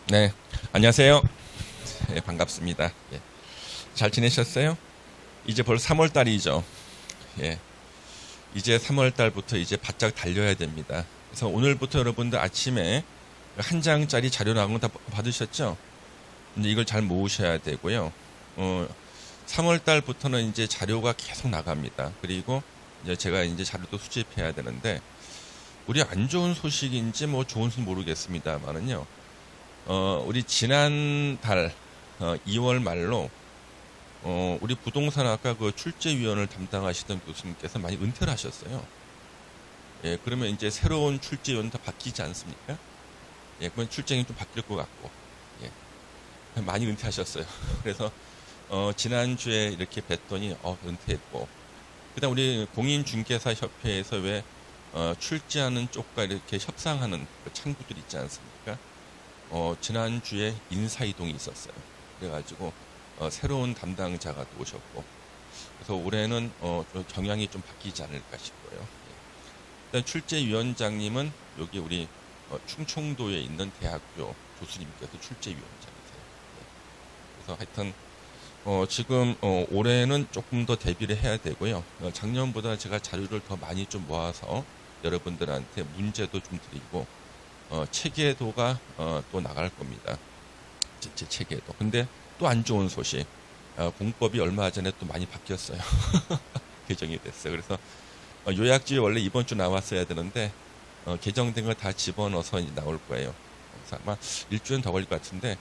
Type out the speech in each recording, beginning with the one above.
네. 안녕하세요. 네, 반갑습니다. 예. 잘 지내셨어요? 이제 벌써 3월 달이죠. 예. 이제 3월 달부터 이제 바짝 달려야 됩니다. 그래서 오늘부터 여러분들 아침에 한 장짜리 자료 나온 거 다 받으셨죠? 이제 이걸 잘 모으셔야 되고요. 3월 달부터는 이제 자료가 계속 나갑니다. 그리고 이제 제가 이제 자료도 수집해야 되는데, 우리 안 좋은 소식인지 뭐 좋은 소식 모르겠습니다만은요. 우리 지난 달 2월 말로 우리 부동산학과 그 출제위원을 담당하시던 교수님께서 많이 은퇴를 하셨어요. 예, 그러면 이제 새로운 출제위원 다 바뀌지 않습니까? 예, 그러면 출제는 좀 바뀔 것 같고, 예, 많이 은퇴하셨어요. 그래서 지난주에 이렇게 뵀더니 은퇴했고, 그다음 우리 공인중개사협회에서 왜 출제하는 쪽과 이렇게 협상하는 그 창구들 있지 않습니까? 지난주에 인사이동이 있었어요. 그래가지고 새로운 담당자가 또 오셨고, 그래서 올해는 좀 경향이 좀 바뀌지 않을까 싶고요. 일단 출제위원장님은 여기 우리 충청도에 있는 대학교 교수님께서 출제위원장이세요. 그래서 하여튼 지금 올해는 조금 더 대비를 해야 되고요. 작년보다 제가 자료를 더 많이 좀 모아서 여러분들한테 문제도 좀 드리고, 체계도가 또 나갈 겁니다. 제 체계도. 근데 또 안 좋은 소식. 공법이 얼마 전에 또 많이 바뀌었어요. 개정이 됐어요. 그래서 요약집이 원래 이번 주 나왔어야 되는데 개정된 거 다 집어넣어서 이제 나올 거예요. 그래서 아마 일주일은 더 걸릴 것 같은데,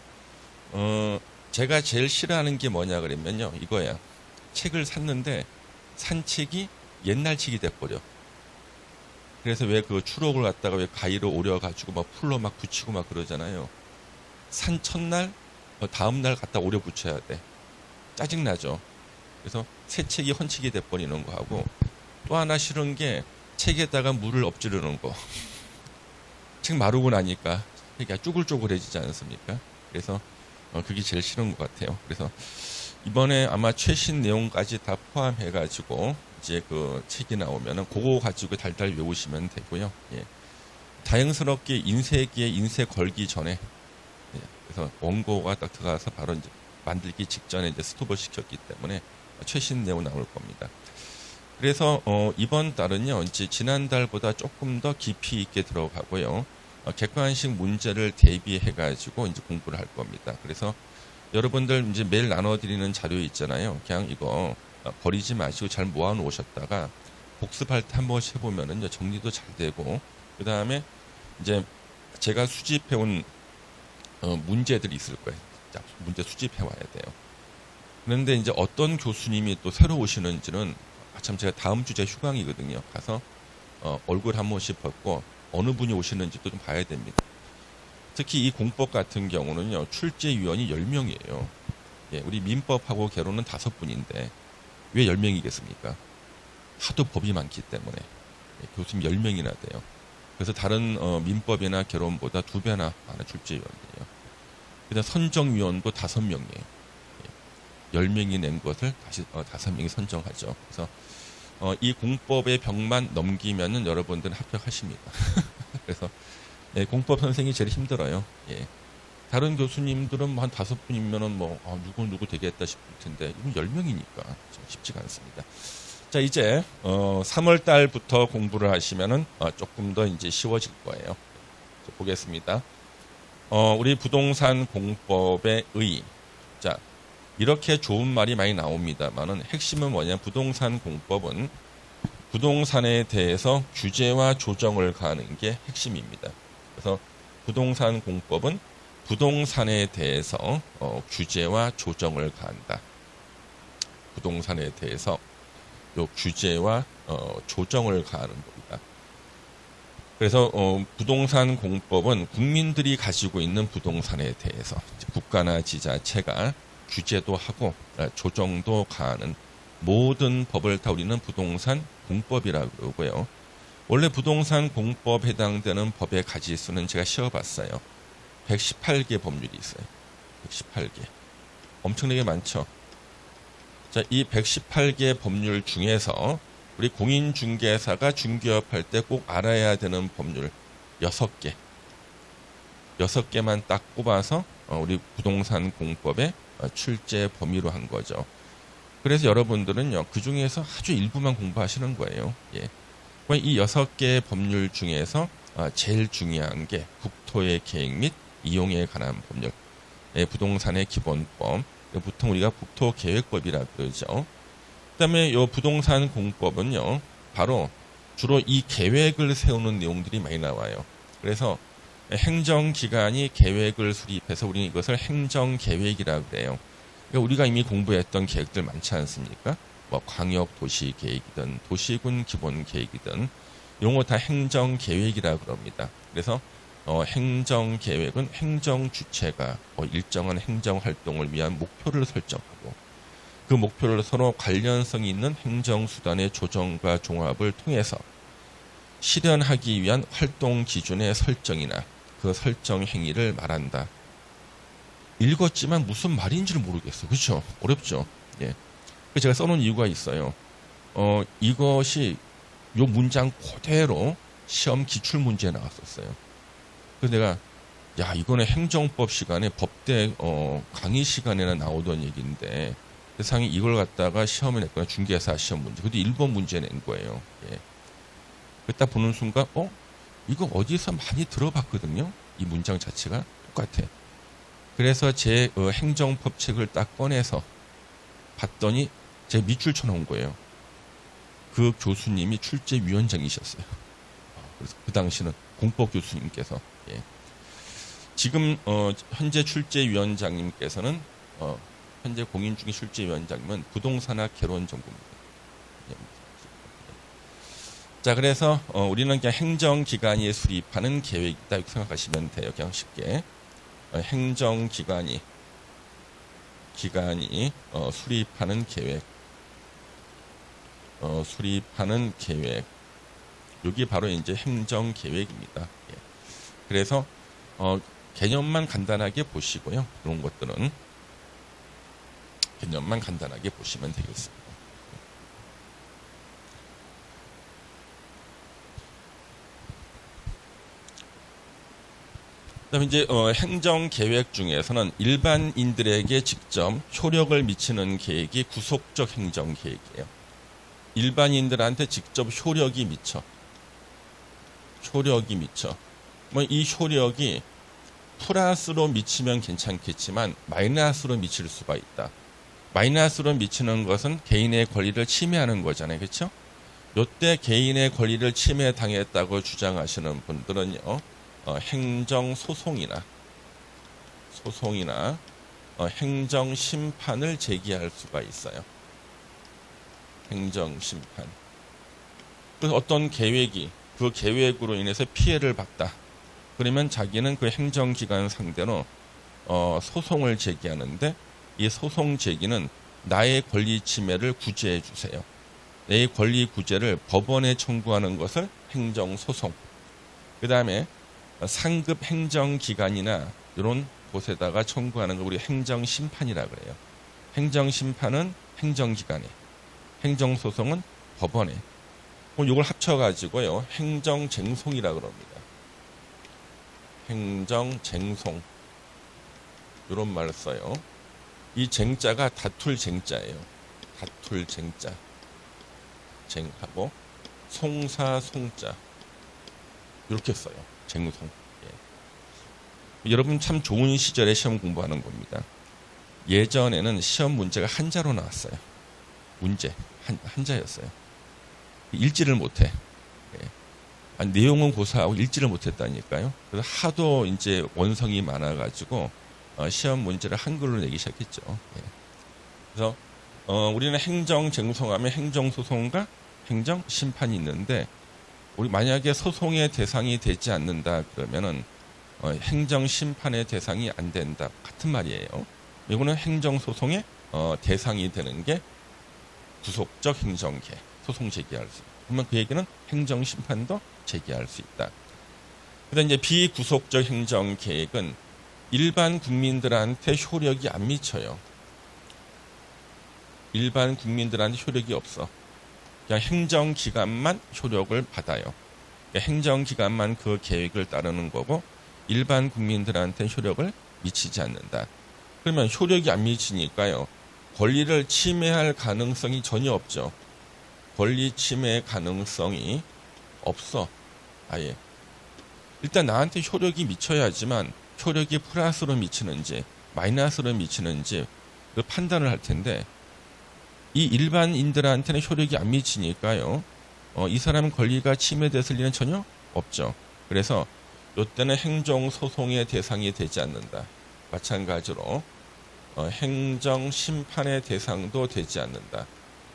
제가 제일 싫어하는 게 뭐냐 그러면요, 이거야. 책을 샀는데 산 책이 옛날 책이 돼버려. 그래서 왜 그 추록을 갖다가 왜 가위로 오려가지고 막 풀로 막 붙이고 막 그러잖아요. 산 첫날, 다음날 갖다 오려 붙여야 돼. 짜증나죠. 그래서 새 책이 헌책이 돼버리는 거 하고, 또 하나 싫은 게 책에다가 물을 엎지르는 거. 책 마르고 나니까 그러니까 쭈글쭈글해지지 않습니까? 그래서 그게 제일 싫은 것 같아요. 그래서 이번에 아마 최신 내용까지 다 포함해가지고 이제 그 책이 나오면은 그거 가지고 달달 외우시면 되고요. 예. 자연스럽게 인쇄기에 인쇄 걸기 전에, 예. 그래서 원고가 딱 들어가서 바로 이제 만들기 직전에 이제 스톱을 시켰기 때문에 최신 내용 나올 겁니다. 그래서 이번 달은요, 이제 지난달보다 조금 더 깊이 있게 들어가고요. 객관식 문제를 대비해가지고 이제 공부를 할 겁니다. 그래서 여러분들 이제 매일 나눠드리는 자료 있잖아요. 그냥 이거 버리지 마시고 잘 모아놓으셨다가 복습할 때 한 번씩 해보면은 정리도 잘 되고, 그 다음에 이제 제가 수집해온 문제들이 있을 거예요. 자, 문제 수집해와야 돼요. 그런데 이제 어떤 교수님이 또 새로 오시는지는 참 제가 다음 주제 휴강이거든요. 가서 얼굴 한 번씩 벗고 어느 분이 오시는지도 좀 봐야 됩니다. 특히 이 공법 같은 경우는요, 출제위원이 10명이에요. 예, 우리 민법하고 개론은 5분인데 왜 10명이겠습니까? 하도 법이 많기 때문에. 예, 교수님 10명이나 돼요. 그래서 다른 민법이나 개론보다 2배나 많은 출제위원이에요. 그다음 선정위원도 5명이에요. 예, 10명이 낸 것을 다시 5명이 선정하죠. 그래서 이 공법의 벽만 넘기면은 여러분들은 합격하십니다. 그래서 예, 공법 선생이 제일 힘들어요. 예. 다른 교수님들은 뭐한 5분이면은 뭐 누구 되겠다 싶을 텐데 이건 10명이니까 좀 쉽지가 않습니다. 자, 이제 3월 달부터 공부를 하시면은 조금 더 이제 쉬워질 거예요. 자, 보겠습니다. 우리 부동산 공법의 의. 자, 이렇게 좋은 말이 많이 나옵니다만은 핵심은 뭐냐? 부동산 공법은 부동산에 대해서 규제와 조정을 가하는 게 핵심입니다. 그래서 부동산 공법은 부동산에 대해서 규제와 조정을 가한다. 부동산에 대해서 요 규제와 조정을 가하는 겁니다. 그래서 부동산 공법은 국민들이 가지고 있는 부동산에 대해서 국가나 지자체가 규제도 하고 조정도 가하는 모든 법을 다 우리는 부동산 공법이라고 그러고요. 원래 부동산 공법에 해당되는 법의 가지수는 제가 세어봤어요. 118개 법률이 있어요. 118개. 엄청나게 많죠. 자, 이 118개 법률 중에서 우리 공인중개사가 중개업할 때 꼭 알아야 되는 법률 6개. 6개만 딱 꼽아서 우리 부동산 공법의 출제 범위로 한 거죠. 그래서 여러분들은요, 그 중에서 아주 일부만 공부하시는 거예요. 예. 이 6개의 법률 중에서 제일 중요한 게 국토의 계획 및 이용에 관한 법률, 예, 부동산의 기본법, 보통 우리가 국토계획법이라 그러죠. 그다음에 이 부동산 공법은요, 바로 주로 이 계획을 세우는 내용들이 많이 나와요. 그래서 행정기관이 계획을 수립해서 우리는 이것을 행정계획이라고 그래요. 그러니까 우리가 이미 공부했던 계획들 많지 않습니까? 뭐 광역도시계획이든 도시군 기본계획이든 용어 다 행정계획이라고 그럽니다. 그래서 행정계획은 행정주체가 일정한 행정활동을 위한 목표를 설정하고 그 목표를 서로 관련성이 있는 행정수단의 조정과 종합을 통해서 실현하기 위한 활동 기준의 설정이나 그 설정 행위를 말한다. 읽었지만 무슨 말인지를 모르겠어요. 그렇죠? 어렵죠? 예. 제가 써놓은 이유가 있어요. 이것이 요 문장 그대로 시험 기출문제에 나왔었어요. 그래서 내가 야 이거는 행정법 시간에 법대 강의 시간에나 나오던 얘기인데 세상에 이걸 갖다가 시험에 냈거나 중개사 시험 문제 그것도 1번 문제 낸 거예요. 예. 딱 보는 순간 이거 어디서 많이 들어봤거든요. 이 문장 자체가 똑같아. 그래서 제 행정법 책을 딱 꺼내서 봤더니 제 밑줄 쳐놓은 거예요. 그 교수님이 출제위원장이셨어요. 그래서 그 당시는 공법 교수님께서 예. 지금 현재 출제위원장님께서는 현재 공인 중인 출제위원장님은 부동산학 개론전공입니다. 예. 자, 그래서 우리는 그냥 행정기관이 수립하는 계획이다 이렇게 생각하시면 돼요. 그냥 쉽게 행정기관이 수립하는 계획, 수립하는 계획. 여기 바로 이제 행정계획입니다. 예. 그래서 개념만 간단하게 보시고요. 이런 것들은 개념만 간단하게 보시면 되겠습니다. 그다음에 이제 행정계획 중에서는 일반인들에게 직접 효력을 미치는 계획이 구속적 행정계획이에요. 일반인들한테 직접 효력이 미쳐. 뭐 이 효력이 플러스로 미치면 괜찮겠지만 마이너스로 미칠 수가 있다. 마이너스로 미치는 것은 개인의 권리를 침해하는 거잖아요. 그렇죠? 요때 개인의 권리를 침해당했다고 주장하시는 분들은요. 행정소송이나 행정심판을 제기할 수가 있어요. 행정심판. 그래서 어떤 계획이 그 계획으로 인해서 피해를 봤다. 그러면 자기는 그 행정기관 상대로 소송을 제기하는데 이 소송 제기는 나의 권리 침해를 구제해 주세요. 내 권리 구제를 법원에 청구하는 것을 행정소송. 그 다음에 상급 행정기관이나 이런 곳에다가 청구하는 거 우리 행정심판이라 그래요. 행정심판은 행정기관에, 행정소송은 법원에. 이걸 합쳐가지고요 행정쟁송이라 그럽니다. 행정쟁송 이런 말을 써요. 이 쟁자가 다툴 쟁자예요. 다툴 쟁자. 쟁하고 송사송자 이렇게 써요. 쟁송. 예. 여러분 참 좋은 시절에 시험 공부하는 겁니다. 예전에는 시험 문제가 한자로 나왔어요. 문제 한자였어요. 읽지를 못해. 예. 아니, 내용은 고사하고 읽지를 못했다니까요. 그래서 하도 이제 원성이 많아가지고 시험 문제를 한글로 내기 시작했죠. 예. 그래서 우리는 행정쟁송하면 행정소송과 행정심판이 있는데 우리 만약에 소송의 대상이 되지 않는다 그러면은 행정심판의 대상이 안 된다 같은 말이에요. 이거는 행정소송의 대상이 되는 게 구속적 행정계 소송 제기할 수 있다. 그러면 그 얘기는 행정심판도 제기할 수 있다. 그다음 이제 비구속적 행정계획은 일반 국민들한테 효력이 안 미쳐요. 일반 국민들한테 효력이 없어. 그냥 행정기관만 효력을 받아요. 그러니까 행정기관만 그 계획을 따르는 거고 일반 국민들한테 효력을 미치지 않는다. 그러면 효력이 안 미치니까요. 권리를 침해할 가능성이 전혀 없죠. 권리 침해 가능성이 없어. 아예. 일단 나한테 효력이 미쳐야지만 효력이 플러스로 미치는지 마이너스로 미치는지 그 판단을 할 텐데 이 일반인들한테는 효력이 안 미치니까요. 이 사람 권리가 침해됐을 리는 전혀 없죠. 그래서 이때는 행정소송의 대상이 되지 않는다. 마찬가지로 행정심판의 대상도 되지 않는다.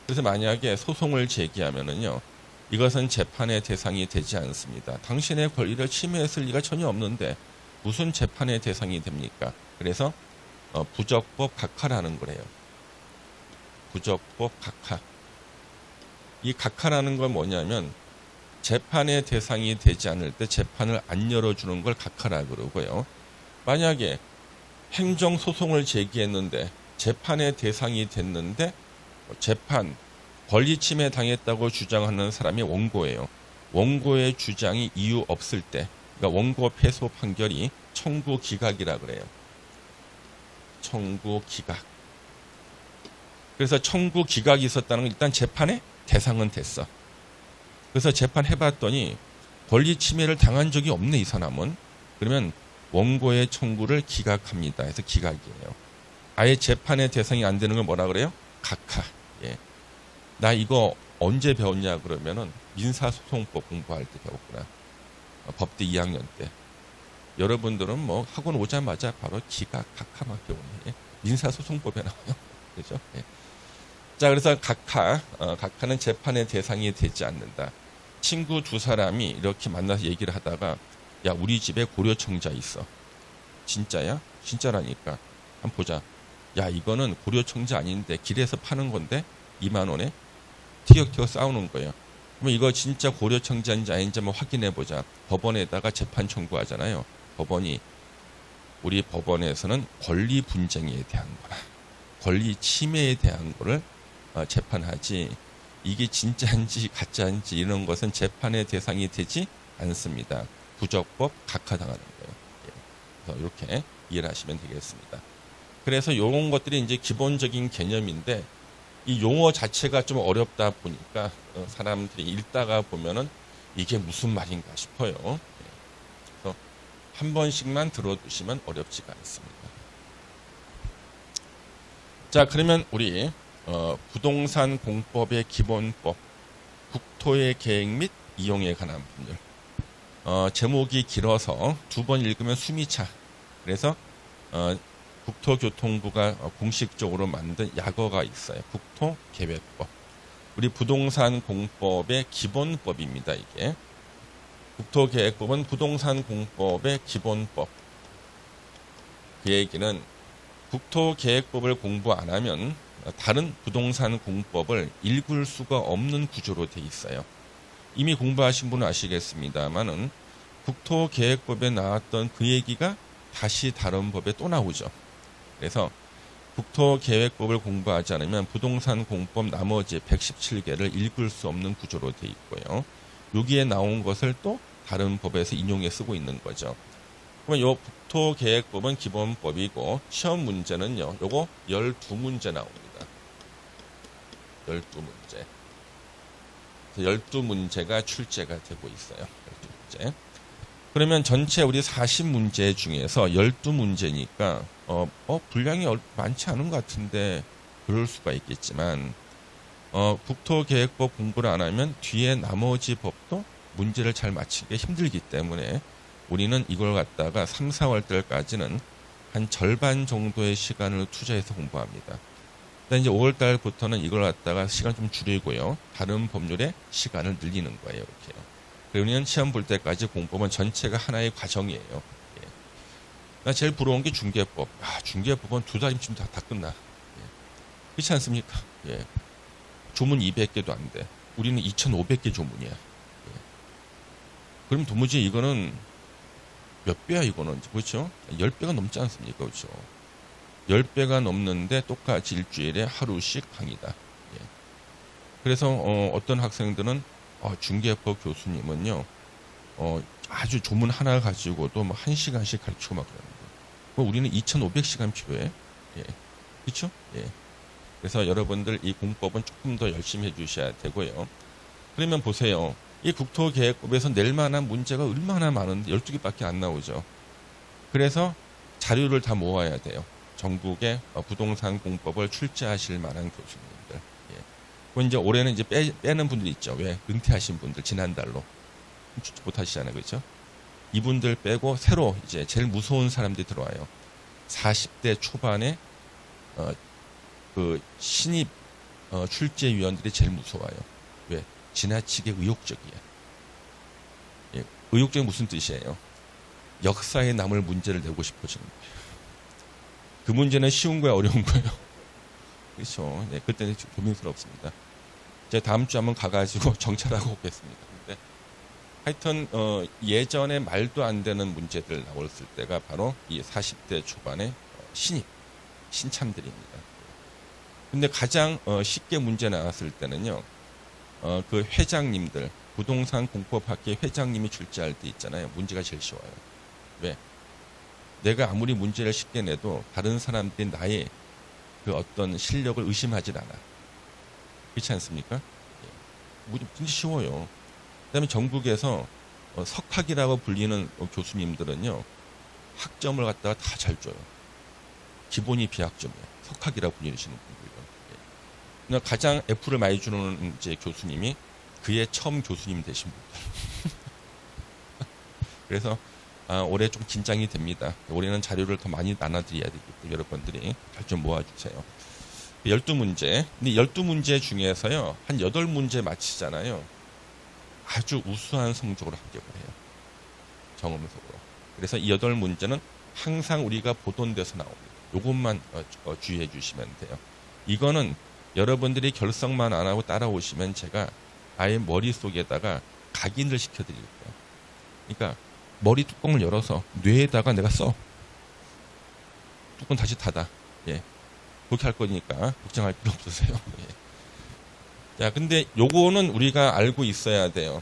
그래서 만약에 소송을 제기하면은요. 이것은 재판의 대상이 되지 않습니다. 당신의 권리를 침해했을 리가 전혀 없는데 무슨 재판의 대상이 됩니까? 그래서 부적법 각하라는 거래요. 부적법 각하. 이 각하라는 건 뭐냐면 재판의 대상이 되지 않을 때 재판을 안 열어주는 걸 각하라 그러고요. 만약에 행정소송을 제기했는데 재판의 대상이 됐는데 재판 권리 침해 당했다고 주장하는 사람이 원고예요. 원고의 주장이 이유 없을 때, 그러니까 원고 패소 판결이 청구 기각이라 그래요. 청구 기각. 그래서 청구 기각이 있었다는 건 일단 재판의 대상은 됐어. 그래서 재판해봤더니 권리 침해를 당한 적이 없네 이 사람은. 그러면 원고의 청구를 기각합니다. 그래서 기각이에요. 아예 재판의 대상이 안 되는 걸 뭐라 그래요? 각하. 예. 나 이거 언제 배웠냐 그러면은 민사소송법 공부할 때 배웠구나. 법대 2학년 때. 여러분들은 뭐 학원 오자마자 바로 기각, 각하 막 배우네. 예. 민사소송법에 나와요. 그죠? 예. 자, 그래서 각하는 재판의 대상이 되지 않는다. 친구 두 사람이 이렇게 만나서 얘기를 하다가 야, 우리 집에 고려청자 있어. 진짜야? 진짜라니까. 한번 보자. 야, 이거는 고려청자 아닌데 길에서 파는 건데 2만 원에 티격태격 싸우는 거예요. 그럼 이거 진짜 고려청자인지 아닌지 한번 확인해 보자. 법원에다가 재판 청구하잖아요. 법원이 우리 법원에서는 권리 분쟁에 대한 거라. 권리 침해에 대한 거를 재판하지. 이게 진짜인지 가짜인지 이런 것은 재판의 대상이 되지 않습니다. 부적법 각하당하는 거예요. 그래서 이렇게 이해를 하시면 되겠습니다. 그래서 이런 것들이 이제 기본적인 개념인데 이 용어 자체가 좀 어렵다 보니까 사람들이 읽다가 보면은 이게 무슨 말인가 싶어요. 그래서 한 번씩만 들어두시면 어렵지가 않습니다. 자, 그러면 우리 부동산 공법의 기본법, 국토의 계획 및 이용에 관한 법률. 제목이 길어서 두 번 읽으면 숨이 차. 그래서 국토교통부가 공식적으로 만든 약어가 있어요. 국토계획법. 우리 부동산 공법의 기본법입니다. 이게. 국토계획법은 부동산 공법의 기본법. 그 얘기는 국토계획법을 공부 안 하면 다른 부동산 공법을 읽을 수가 없는 구조로 돼 있어요. 이미 공부하신 분은 아시겠습니다만은 국토계획법에 나왔던 그 얘기가 다시 다른 법에 또 나오죠. 그래서 국토계획법을 공부하지 않으면 부동산 공법 나머지 117개를 읽을 수 없는 구조로 돼 있고요. 여기에 나온 것을 또 다른 법에서 인용해 쓰고 있는 거죠. 그러면 이 국토계획법은 기본법이고 시험 문제는요. 요거 12문제 나옵니다. 12문제. 12문제가 출제가 되고 있어요. 12문제. 그러면 전체 우리 40문제 중에서 12문제니까 분량이 많지 않은 것 같은데 그럴 수가 있겠지만 국토계획법 공부를 안 하면 뒤에 나머지 법도 문제를 잘 맞히기 힘들기 때문에 우리는 이걸 갖다가 3, 4월 달까지는 한 절반 정도의 시간을 투자해서 공부합니다. 근데 이제 5월 달부터는 이걸 갖다가 시간 좀 줄이고요. 다른 법률에 시간을 늘리는 거예요. 이렇게요. 그러면 시험 볼 때까지 공법은 전체가 하나의 과정이에요. 예. 나 제일 부러운 게 중개법. 중개법은 2달이면 다 끝나. 예. 그렇지 않습니까? 예. 조문 200개도 안 돼. 우리는 2,500개 조문이야. 예. 그럼 도무지 이거는 몇 배야 이거는. 그렇죠? 10배가 넘지 않습니까? 그렇죠? 10배가 넘는데 똑같이 일주일에 하루씩 강의다. 예. 그래서 어떤 학생들은 중개법 교수님은요 아주 조문 하나 가지고도 뭐 1시간씩 가르치고 막 그러는 거예요. 뭐 우리는 2,500시간 필요해. 예. 그렇죠? 예. 그래서 여러분들 이 공법은 조금 더 열심히 해주셔야 되고요. 그러면 보세요. 이 국토계획법에서 낼 만한 문제가 얼마나 많은데 12개밖에 안 나오죠. 그래서 자료를 다 모아야 돼요. 전국의 부동산 공법을 출제하실 만한 교수님들. 예. 그건 이제 올해는 이제 빼는 분들이 있죠. 왜? 은퇴하신 분들, 지난달로. 출제 못 하시잖아요. 그렇죠? 이분들 빼고 새로 이제 제일 무서운 사람들이 들어와요. 40대 초반에 그 신입 출제위원들이 제일 무서워요. 왜? 지나치게 의욕적이에요. 예. 의욕적이 무슨 뜻이에요? 역사에 남을 문제를 내고 싶어지는 거예요. 그 문제는 쉬운 거야, 어려운 거예요? 그렇죠. 예, 그때는 고민스럽습니다. 제가 다음 주 한번 가가지고 정찰하고 오겠습니다. 근데 하여튼 예전에 말도 안 되는 문제들 나왔을 때가 바로 이 40대 초반의 신참들입니다. 근데 가장 쉽게 문제 나왔을 때는요. 그 회장님들, 부동산 공법학회 회장님이 출제할 때 있잖아요. 문제가 제일 쉬워요. 왜? 내가 아무리 문제를 쉽게 내도 다른 사람들이 나의 그 어떤 실력을 의심하질 않아. 그렇지 않습니까? 문제 쉬워요. 그다음에 전국에서 석학이라고 불리는 교수님들은요. 학점을 갖다가 다 잘 줘요. 기본이 비학점이에요. 석학이라고 불리시는 분들요. 가장 F를 많이 주는 이제 교수님이 그의 처음 교수님 되신 분들. 그래서 올해 좀 긴장이 됩니다. 올해는 자료를 더 많이 나눠드려야 되기 때문에 여러분들이 잘 좀 모아주세요. 12문제. 근데 12문제 중에서요. 한 8문제 맞히잖아요. 아주 우수한 성적으로 합격을 해요. 정음속으로. 그래서 이 8문제는 항상 우리가 보던 데서 나옵니다. 요것만 주의해 주시면 돼요. 이거는 여러분들이 결석만 안 하고 따라오시면 제가 아예 머릿속에다가 각인을 시켜드릴게요. 그러니까 머리 뚜껑을 열어서 뇌에다가 내가 써. 뚜껑 다시 닫아. 예. 그렇게 할 거니까 걱정할 필요 없으세요. 예. 자, 근데 요거는 우리가 알고 있어야 돼요.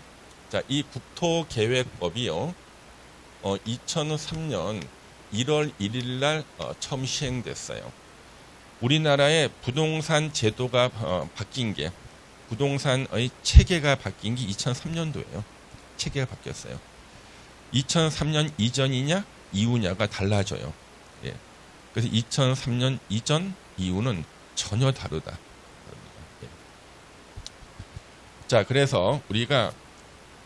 자, 이 국토계획법이요. 2003년 1월 1일 날 처음 시행됐어요. 우리나라의 부동산 제도가 바뀐 게 부동산의 체계가 바뀐 게 2003년도예요. 체계가 바뀌었어요. 2003년 이전이냐 이후냐가 달라져요. 예. 그래서 2003년 이전 이후는 전혀 다르다. 예. 자, 그래서 우리가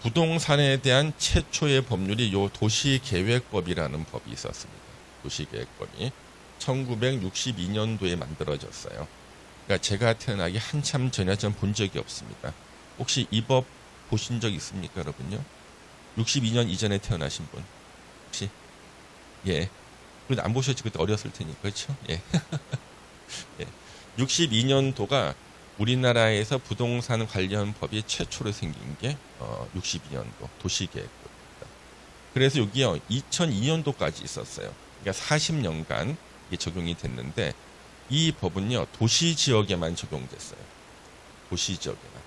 부동산에 대한 최초의 법률이 요 도시계획법이라는 법이 있었습니다. 도시계획법이 1962년도에 만들어졌어요. 그러니까 제가 태어나기 한참 전에 전 본 적이 없습니다. 혹시 이 법 보신 적 있습니까, 여러분요? 62년 이전에 태어나신 분 혹시? 예. 그래도 안 보셨지, 그때 어렸을 테니까. 그렇죠? 예. 예. 62년도가 우리나라에서 부동산 관련 법이 최초로 생긴 게 62년도 도시계획법입니다. 그래서 여기요 2002년도까지 있었어요. 그러니까 40년간 이게 적용이 됐는데 이 법은요 도시지역에만 적용됐어요. 도시지역에만.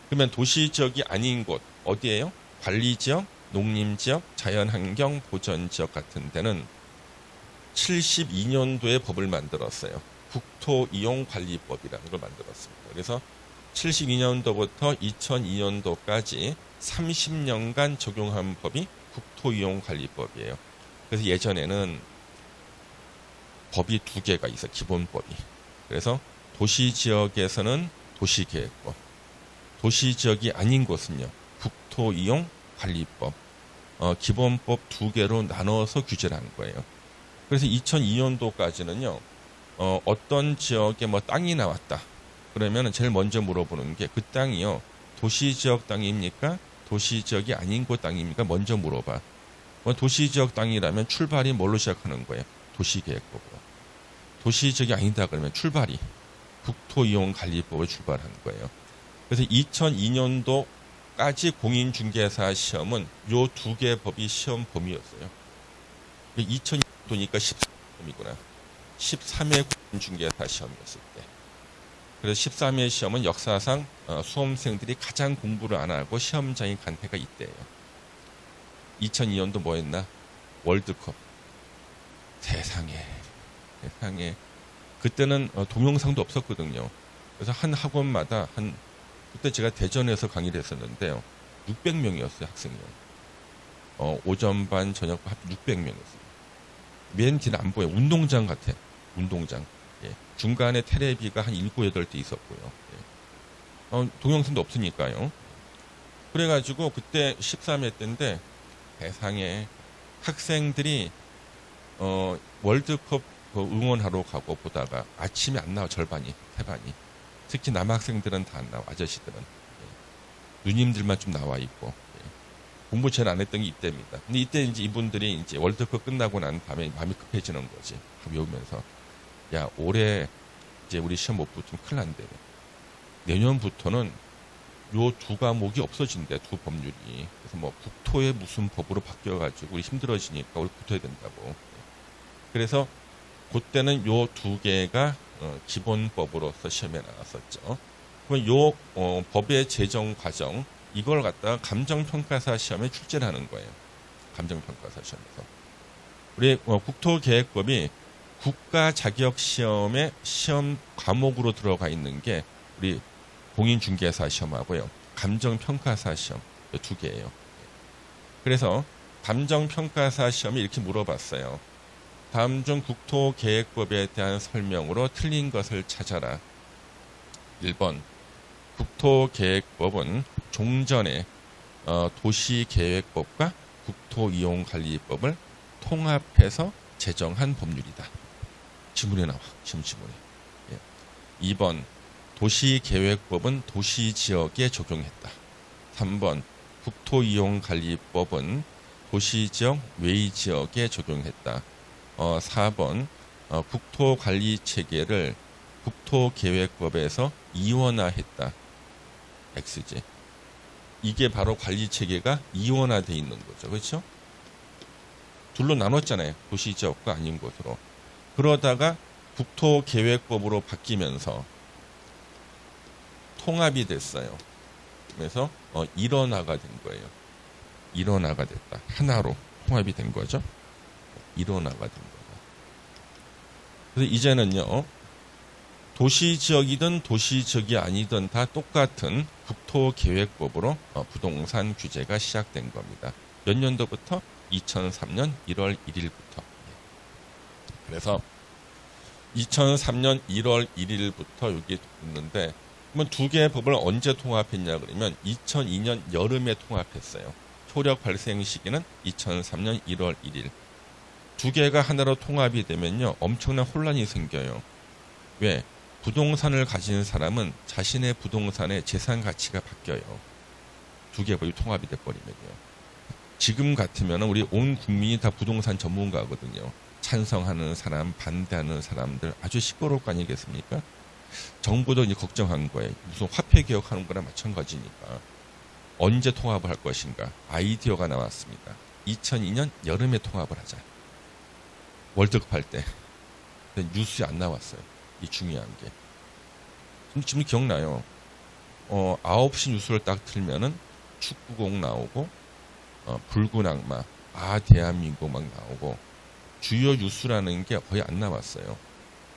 그러면 도시지역이 아닌 곳 어디예요? 관리지역, 농림지역, 자연환경 보전지역 같은 데는 72년도에 법을 만들었어요. 국토이용관리법이라는 걸 만들었습니다. 그래서 72년도부터 2002년도까지 30년간 적용한 법이 국토이용관리법이에요. 그래서 예전에는 법이 2개가 있어요. 기본법이. 그래서 도시지역에서는 도시계획법, 도시지역이 아닌 곳은요. 국토이용관리법, 기본법 2개로 나눠서 규제를 한 거예요. 그래서 2002년도까지는요. 어떤 지역에 뭐 땅이 나왔다. 그러면 제일 먼저 물어보는 게 그 땅이요. 도시지역 땅입니까? 도시지역이 아닌 곳 땅입니까? 먼저 물어봐. 도시지역 땅이라면 출발이 뭘로 시작하는 거예요? 도시계획법으로. 도시지역이 아니다 그러면 출발이 국토이용관리법을 출발하는 거예요. 그래서 2002년도까지 공인중개사 시험은 요 2개 법이 시험 범위였어요. 2002년도니까 13점이구나. 13회 공인중개사 시험이었을 때. 그래서 13회 시험은 역사상 수험생들이 가장 공부를 안 하고 시험장에 간 해가 이때예요. 2002년도 뭐 했나? 월드컵. 세상에. 그때는 동영상도 없었거든요. 그래서 한 학원마다 그때 제가 대전에서 강의를 했었는데요. 600명이었어요, 학생이요. 오전 반, 저녁 반 600명이었어요. 맨 뒤는 안 보여. 운동장 같아. 운동장. 예. 중간에 테레비가 한 7, 8대 있었고요. 예. 동영상도 없으니까요. 그래가지고 그때 13회 때인데 세상에 학생들이 월드컵 응원하러 가고 보다가 아침에 안 나와. 절반이, 태반이. 특히 남학생들은 다 안 나와. 아저씨들은. 예. 누님들만 좀 나와 있고. 예. 공부 제일 안 했던 게 이때입니다. 근데 이때 이제 이분들이 이제 월드컵 끝나고 난 다음에 마음이 급해지는 거지. 외우면서. 야, 올해 이제 우리 시험 못 붙으면 큰일 난대. 내년부터는 요 두 과목이 없어진대. 두 법률이. 그래서 뭐 국토의 무슨 법으로 바뀌어가지고 우리 힘들어지니까 우리 붙어야 된다고. 그래서 그때는 요 두 개가 기본법으로서 시험에 나왔었죠. 그럼 요 법의 제정 과정 이걸 갖다가 감정평가사 시험에 출제를 하는 거예요. 감정평가사 시험에서. 우리 국토계획법이 국가자격시험의 시험 과목으로 들어가 있는 게 우리 공인중개사 시험하고요. 감정평가사 시험 두 개예요. 그래서 감정평가사 시험이 이렇게 물어봤어요. 다음 중 국토계획법에 대한 설명으로 틀린 것을 찾아라. 1번 국토계획법은 종전에 도시계획법과 국토이용관리법을 통합해서 제정한 법률이다. 지문에 나와. 지문에. 예. 2번 도시계획법은 도시지역에 적용했다. 3번 국토이용관리법은 도시지역 외지역에 적용했다. 4번 국토관리체계를 국토계획법에서 이원화했다. X지. 이게 바로 관리체계가 이원화되어 있는 거죠. 그렇죠? 둘로 나눴잖아요. 도시지역과 아닌 곳으로. 그러다가 국토계획법으로 바뀌면서 통합이 됐어요. 그래서 일원화가 된 거예요. 일원화가 됐다. 하나로 통합이 된 거죠. 일원화가 된 거다. 그래서 이제는요. 도시지역이든 도시지역이 아니든 다 똑같은 국토계획법으로 부동산 규제가 시작된 겁니다. 몇 년도부터? 2003년 1월 1일부터. 그래서 2003년 1월 1일부터 여기 있는데 그러면 두 개의 법을 언제 통합했냐 그러면 2002년 여름에 통합했어요. 효력 발생 시기는 2003년 1월 1일. 두 개가 하나로 통합이 되면요. 엄청난 혼란이 생겨요. 왜? 부동산을 가진 사람은 자신의 부동산의 재산 가치가 바뀌어요. 두 개의 법이 통합이 돼버리면요. 지금 같으면 우리 온 국민이 다 부동산 전문가거든요. 찬성하는 사람, 반대하는 사람들 아주 시끄러울 거 아니겠습니까? 정부도 이제 걱정한 거예요. 무슨 화폐 개혁하는 거나 마찬가지니까. 언제 통합을 할 것인가? 아이디어가 나왔습니다. 2002년 여름에 통합을 하자. 월드컵 할 때. 근데 뉴스에 안 나왔어요. 이 중요한 게. 지금 기억나요. 9시 뉴스를 딱 틀면은 축구곡 나오고, 붉은 악마, 대한민국 막 나오고, 주요 뉴스라는 게 거의 안 나왔어요.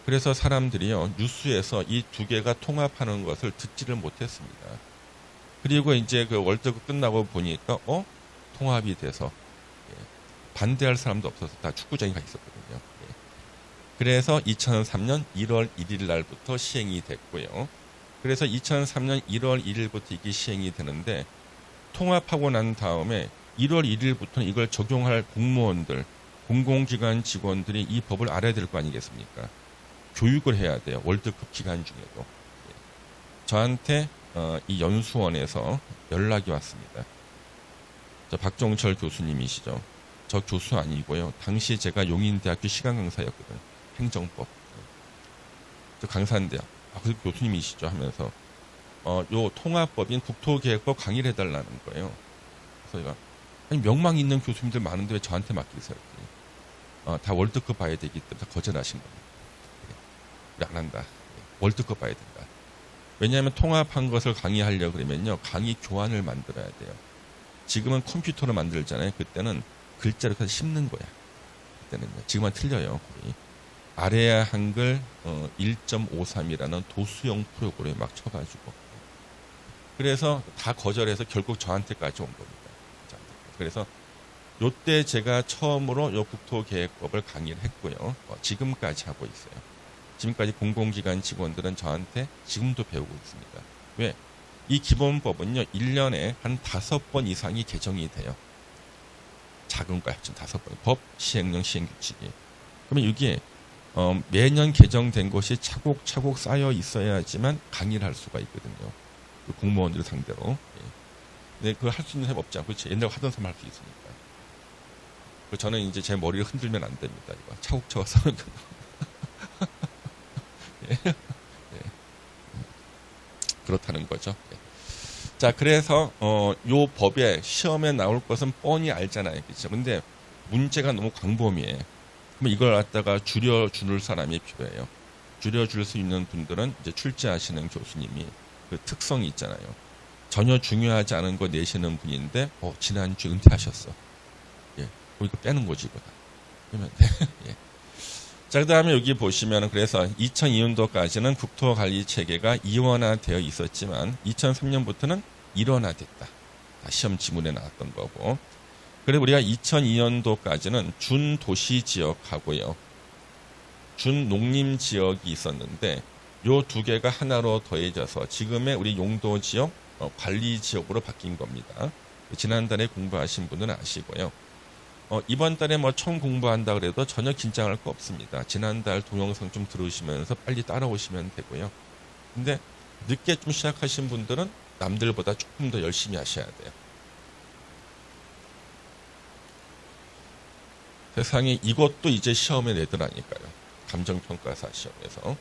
그래서 사람들이요, 뉴스에서 이 두 개가 통합하는 것을 듣지를 못했습니다. 그리고 이제 그 월드컵 끝나고 보니까, 통합이 돼서, 반대할 사람도 없어서 다 축구장에 가 있었거든요. 그래서 2003년 1월 1일 날부터 시행이 됐고요. 그래서 2003년 1월 1일부터 이게 시행이 되는데, 통합하고 난 다음에 1월 1일부터는 이걸 적용할 공무원들, 공공기관 직원들이 이 법을 알아야 될 거 아니겠습니까? 교육을 해야 돼요. 월드컵 기간 중에도. 저한테 이 연수원에서 연락이 왔습니다. 저 박종철 교수님이시죠. 저 교수 아니고요. 당시 제가 용인대학교 시간 강사였거든요. 행정법. 저 강사인데요. 그 교수님이시죠 하면서 요 통합법인 국토계획법 강의를 해달라는 거예요. 그래서 제가 아니 명망 있는 교수님들 많은데 왜 저한테 맡기세요? 다 월드컵 봐야 되기 때문에 거절하신 겁니다. 우리 안 한다. 월드컵 봐야 된다. 왜냐하면 통합한 것을 강의하려고 그러면요. 강의 교환을 만들어야 돼요. 지금은 컴퓨터로 만들잖아요. 그때는 글자로 그냥 씹는 거야. 그때는요. 지금은 틀려요. 거의. 아래야 한글 1.53이라는 도수형 프로그램을 막 쳐가지고. 그래서 다 거절해서 결국 저한테까지 온 겁니다. 그래서 요때 제가 처음으로 요 국토계획법을 강의를 했고요. 지금까지 하고 있어요. 지금까지 공공기관 직원들은 저한테 지금도 배우고 있습니다. 왜? 이 기본법은요, 1년에 한 5번 이상이 개정이 돼요. 작은 거 합친 5번. 법, 시행령, 시행규칙이. 그러면 이게 매년 개정된 것이 차곡차곡 쌓여 있어야지만 강의를 할 수가 있거든요. 그 공무원들 상대로. 예. 근데 그걸 할 수 있는 사람이 없지 않고, 옛날에 하던 사람 할 수 있으니까. 저는 이제 제 머리를 흔들면 안 됩니다. 이거 차곡차곡 쌓은 거. 예. 예. 그렇다는 거죠. 예. 자, 그래서 요 법에 시험에 나올 것은 뻔히 알잖아요. 그렇죠? 근데 문제가 너무 광범위해. 그럼 이걸 갖다가 줄여줄 사람이 필요해요. 줄여줄 수 있는 분들은 이제 출제하시는 교수님이 그 특성이 있잖아요. 전혀 중요하지 않은 거 내시는 분인데 지난주에 은퇴하셨어. 예. 이거 빼는 거지, 이거다. 그러면 예. 자, 그 다음에 여기 보시면 그래서 2002년도까지는 국토관리체계가 이원화되어 있었지만 2003년부터는 일원화됐다. 시험 지문에 나왔던 거고. 그리고 우리가 2002년도까지는 준도시지역하고요. 준농림지역이 있었는데 요 두 개가 하나로 더해져서 지금의 우리 용도지역 관리지역으로 바뀐 겁니다. 지난달에 공부하신 분은 아시고요. 이번 달에 처음 공부한다 그래도 전혀 긴장할 거 없습니다. 지난달 동영상 좀 들으시면서 빨리 따라오시면 되고요. 근데 늦게 좀 시작하신 분들은 남들보다 조금 더 열심히 하셔야 돼요. 세상에 이것도 이제 시험에 내더라니까요. 감정평가사 시험에서.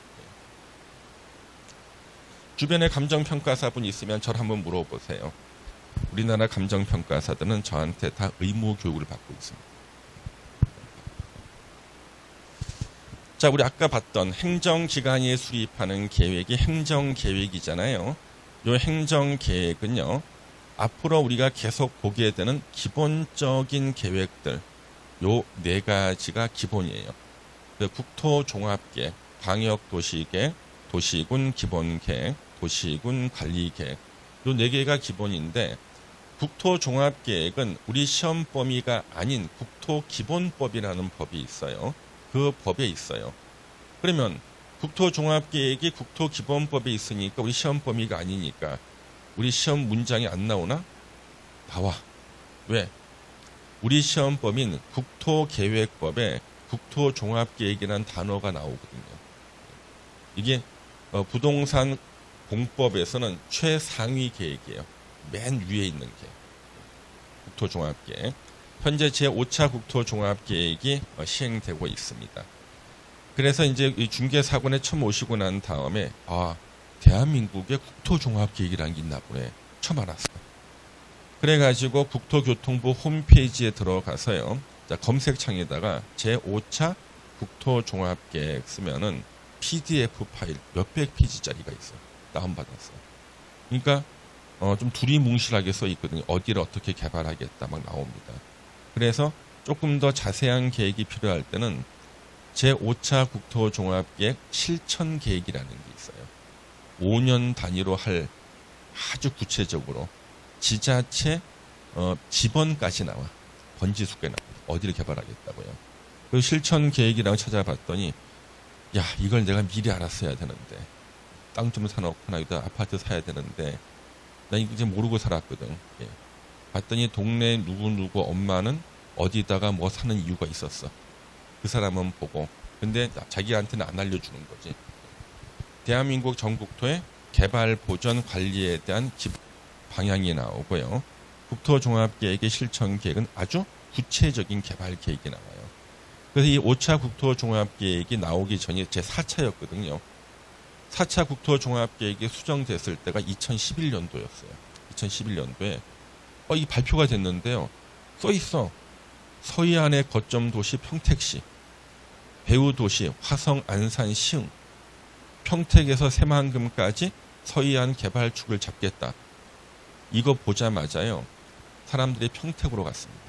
주변에 감정평가사분 있으면 저를 한번 물어보세요. 우리나라 감정평가사들은 저한테 다 의무 교육을 받고 있습니다. 자, 우리 아까 봤던 행정기관이 수립하는 계획이 행정계획이잖아요. 이 행정계획은요, 앞으로 우리가 계속 보게 되는 기본적인 계획들, 요 4가지가 기본이에요. 국토종합계획, 광역도시계획, 도시군 기본계획, 도시군 관리계획, 요 4개가 기본인데 국토종합계획은 우리 시험 범위가 아닌 국토기본법이라는 법이 있어요. 그 법에 있어요. 그러면 국토종합계획이 국토기본법에 있으니까 우리 시험 범위가 아니니까 우리 시험 문장이 안 나오나? 나와. 왜? 우리 시험 범위는 국토계획법에 국토종합계획이라는 단어가 나오거든요. 이게 부동산 공법에서는 최상위 계획이에요. 맨 위에 있는 계획. 국토종합계획. 현재 제5차 국토종합계획이 시행되고 있습니다. 그래서 이제 이 중개사관에 처음 오시고 난 다음에 대한민국에 국토종합계획이라는 게 있나 보네. 처음 알았어요. 그래가지고 국토교통부 홈페이지에 들어가서요. 자, 검색창에다가 제5차 국토종합계획 쓰면은 PDF 파일 몇백 페이지짜리가 있어요. 다운받았어요. 그러니까 좀 두리뭉실하게 써 있거든요. 어디를 어떻게 개발하겠다 막 나옵니다. 그래서 조금 더 자세한 계획이 필요할 때는 제5차 국토종합계획 실천계획이라는 게 있어요. 5년 단위로 할 아주 구체적으로 지자체 지번까지 나와. 번지수가 나와. 어디를 개발하겠다고요. 그 실천계획이라고 찾아봤더니 이걸 내가 미리 알았어야 되는데 땅 좀 사놓거나 여기다 아파트 사야 되는데 나 이제 모르고 살았거든. 예. 봤더니 동네 누구 엄마는 어디다가 뭐 사는 이유가 있었어. 그 사람은 보고. 근데 자기한테는 안 알려주는 거지. 대한민국 전국토의 개발, 보전, 관리에 대한 방향이 나오고요. 국토종합계획의 실천계획은 아주 구체적인 개발 계획이 나와요. 그래서 이 5차 국토종합계획이 나오기 전이 제 4차였거든요. 4차 국토종합계획이 수정됐을 때가 2011년도였어요. 2011년도에 이 발표가 됐는데요. 써있어. 서해안의 거점도시 평택시, 배후도시 화성, 안산, 시흥, 평택에서 새만금까지 서해안 개발축을 잡겠다. 이거 보자마자요. 사람들이 평택으로 갔습니다.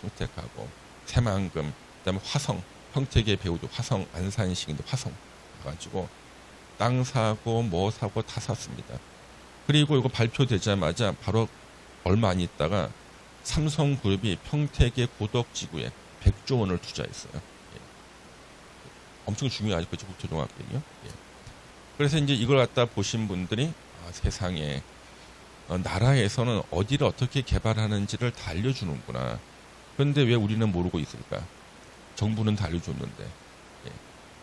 평택하고 새만금, 그다음에 화성, 평택의 배우도 화성, 안산시인도 화성 가가지고 땅 사고 뭐 사고 다 샀습니다. 그리고 이거 발표되자마자 바로 얼마 안 있다가 삼성그룹이 평택의 고덕지구에 100조 원을 투자했어요. 예. 엄청 중요하죠, 그죠? 국토종합계는요. 예. 그래서 이제 이걸 갖다 보신 분들이 세상에 나라에서는 어디를 어떻게 개발하는지를 다 알려주는구나. 그런데 왜 우리는 모르고 있을까? 정부는 다 알려줬는데 예.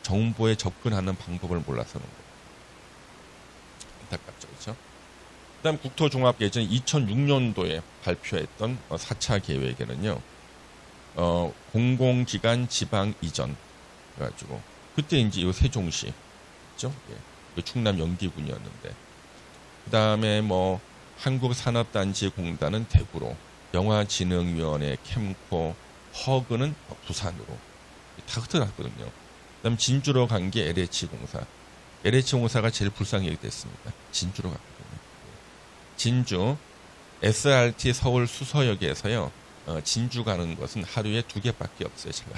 정보에 접근하는 방법을 몰라서는 거예요. 안타깝죠, 그렇죠? 그다음 국토종합계획은 2006년도에 발표했던 4차 계획에는요, 공공기관 지방 이전 그래가지고 그때 이제 이 세종시, 그죠? 예. 충남 영기군이었는데, 그다음에 뭐 한국산업단지 공단은 대구로, 영화진흥위원회 캠코, 허그는 부산으로 다 흩어났거든요. 그다음 진주로 간 게 LH공사. LH공사가 제일 불쌍하게 됐습니다. 진주로 갔거든요. 진주 SRT 서울 수서역에서요, 진주 가는 것은 하루에 2개밖에 없어요. 제가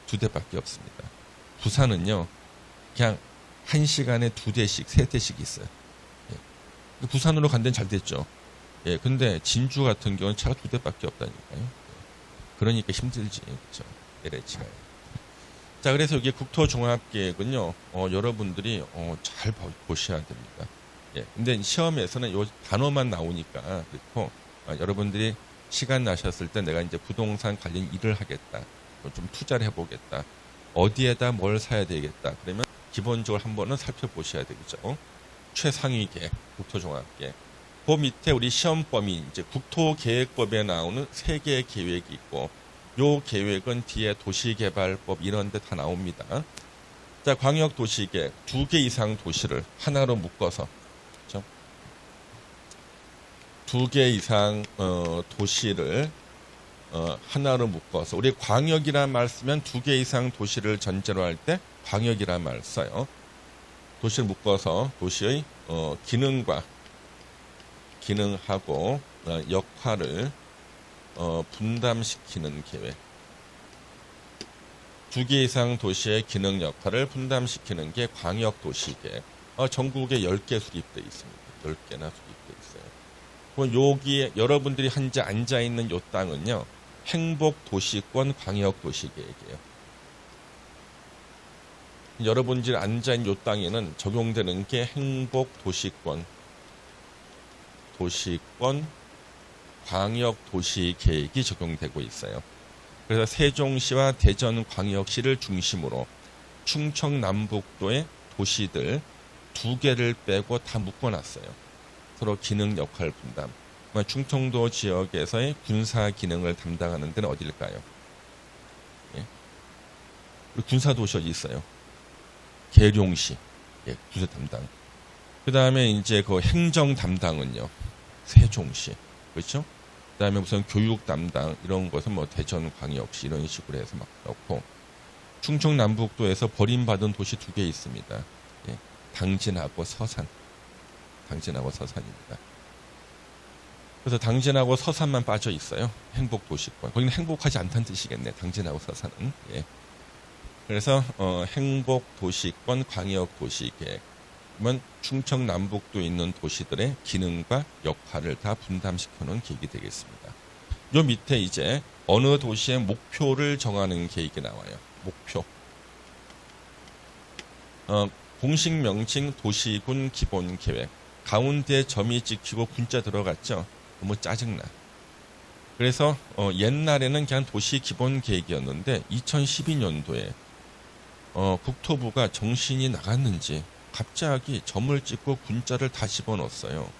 2대밖에 없습니다. 부산은요, 그냥 1시간에 2대씩 3대씩 있어요. 예. 부산으로 간 데는 잘 됐죠. 예, 근데 진주 같은 경우는 차가 2대밖에 없다니까요. 예. 그러니까 힘들지, 그렇죠. LH가. 자, 그래서 여기 국토종합계획은요, 여러분들이 잘 보셔야 됩니다. 예, 근데 시험에서는 요 단어만 나오니까 그렇고, 여러분들이 시간 나셨을 때 내가 이제 부동산 관련 일을 하겠다, 좀 투자를 해보겠다, 어디에다 뭘 사야 되겠다, 그러면 기본적으로 한번은 살펴보셔야 되겠죠. 최상위 계획, 국토종합계획. 그 밑에 우리 시험범위 이제 국토계획법에 나오는 3개의 계획이 있고, 요 계획은 뒤에 도시개발법 이런 데 다 나옵니다. 자, 광역도시계획 2개 이상 도시를 하나로 묶어서, 그렇죠? 2개 이상 도시를 하나로 묶어서, 우리 광역이란 말 쓰면 2개 이상 도시를 전제로 할 때 광역이란 말 써요. 도시를 묶어서 도시의 기능하고 역할을 분담시키는 계획. 2개 이상 도시의 기능 역할을 분담시키는 게 광역도시계획. 전국에 10개 수립되어 있습니다. 10개나 수립되어 있어요. 그럼 여기 여러분들이 현재 앉아있는 요 땅은요, 행복도시권 광역도시계획이에요. 여러분들이 앉아있는 요 땅에는 적용되는 게 행복도시권 광역도시계획이 적용되고 있어요. 그래서 세종시와 대전광역시를 중심으로 충청남북도의 도시들 2개를 빼고 다 묶어놨어요. 서로 기능 역할 분담. 충청도 지역에서의 군사 기능을 담당하는 데는 어딜까요? 예. 우리 군사도시 어디 있어요? 계룡시. 예, 군사 담당. 그 다음에 이제 그 행정 담당은요, 세종시. 그렇죠? 그 다음에 무슨 교육 담당, 이런 것은 뭐 대전광역시 이런 식으로 해서 막 넣고, 충청남북도에서 버림받은 도시 2개 있습니다. 예, 당진하고 서산. 당진하고 서산입니다. 그래서 당진하고 서산만 빠져 있어요. 행복도시권. 거기는 행복하지 않다는 뜻이겠네. 당진하고 서산은. 예. 그래서 행복도시권 광역도시계획. 그러면 충청남북도에 있는 도시들의 기능과 역할을 다 분담시켜놓은 계획이 되겠습니다. 요 밑에 이제 어느 도시의 목표를 정하는 계획이 나와요. 목표. 공식 명칭 도시군 기본계획. 가운데 점이 찍히고 군자 들어갔죠. 너무 짜증나. 그래서 옛날에는 그냥 도시 기본계획이었는데 2012년도에 국토부가 정신이 나갔는지 갑자기 점을 찍고 군자를 다 집어넣었어요.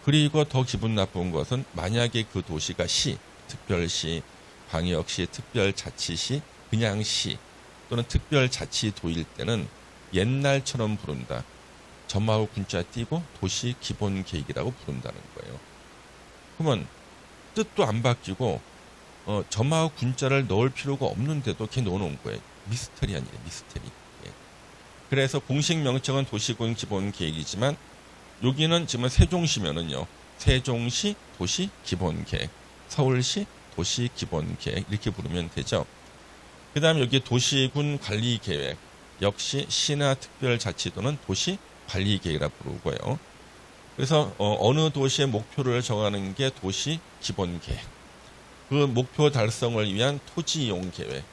그리고 더 기분 나쁜 것은 만약에 그 도시가 시, 특별시, 광역시, 특별자치시, 그냥 시 또는 특별자치도일 때는 옛날처럼 부른다. 점하고 군자 띄고 도시 기본계획이라고 부른다는 거예요. 그러면 뜻도 안 바뀌고 점하고 군자를 넣을 필요가 없는데도 이렇게 넣어놓은 거예요. 미스터리 아니에요. 미스터리. 예. 그래서 공식 명칭은 도시군 기본계획이지만 여기는 지금 세종시면은요, 세종시 도시 기본 계획, 서울시 도시 기본 계획 이렇게 부르면 되죠. 그 다음 여기 도시군 관리 계획, 역시 시나 특별자치도는 도시 관리 계획이라 부르고요. 그래서 어느 도시의 목표를 정하는 게 도시 기본 계획. 그 목표 달성을 위한 토지 이용 계획.